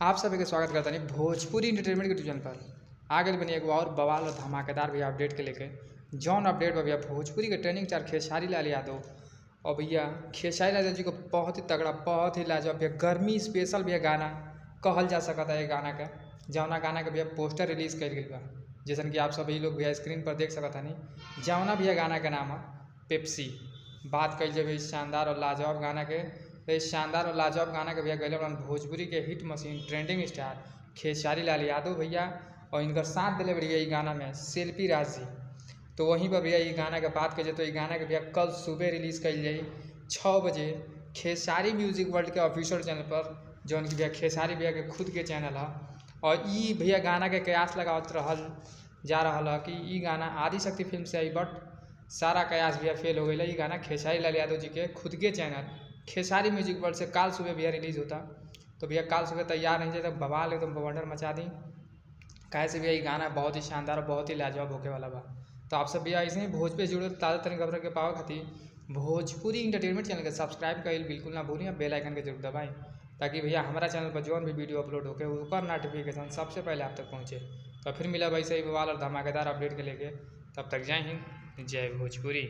आप सभी का स्वागत करता नहीं भोजपुरी इंटरटेनमेंट के चैनल पर आगे बनी एक और बवाल और धमाकेदार भैया अपडेट के लेके जौन अपडेट पर भैया भोजपुरी के ट्रेनिंग चार खेसारी लाल यादव और भैया खेसारी लाल यादव जी को बहुत ही तगड़ा बहुत ही लाजवाब भैया गर्मी स्पेशल भैया गाना कहल जा सकता है। ये गाना का जौना गाना का भैया पोस्टर रिलीज कर गई बा जैसा कि आप सभी लोग भैया स्क्रीन पर देख सकता नहीं। जौना भैया गाना का नाम है पेप्सी। बात कही जाए इस शानदार और लाजवाब गाना के इस शानदार और लाजवाब गाना के भैया गले भोजपुरी के hit machine trending star Khesari Lal Yadav भैया और इनका साथ दिले भैया ये गाना में शिल्पी राज जी। तो वहीं पर भैया ये गाना के बात करिए तो ये गाना के भैया कल सुबह रिलीज़ कर जाए 6 बजे खेसारी म्यूजिक वर्ल्ड के ऑफिशियल चैनल पर जो उनकी भैया खेसारी भैया के खुद के चैनल है। और ये भैया गाना के कयास लगावत रहल जा रहा है कि ये गाना आदिशक्ति फिल्म से आई बट सारा कयास भैया फेल हो गई। ये गाना खेसारी लाल यादव जी के खुद के चैनल खेसारी म्यूजिक वर्ल्ड से काल सुबह भैया रिलीज़ होता। तो भैया काल सुबह तैयार नहीं जाए तो बवाल एकदम बवंडर मचा दी। कैसे भैया ये गाना बहुत ही शानदार और बहुत ही लाजवाब होके वाला बा। तो आप सब भैया ऐसे ही भोजपुरी जुड़े ताज़ा तरीन खबर के पावा खातिर भोजपुरी इंटरटेनमेंट चैनल के सब्सक्राइब कर बिल्कुल ना भूलिए, बेल आइकन के जरूर दबाएं ताकि भैया हमारा चैनल पर जो भी वीडियो अपलोड होके ऊपर नोटिफिकेशन सबसे पहले आप तक पहुँचे। तो फिर मिला भाई सही बवाल और धमाकेदार अपडेट के लेके, तब तक जय हिंद जय भोजपुरी।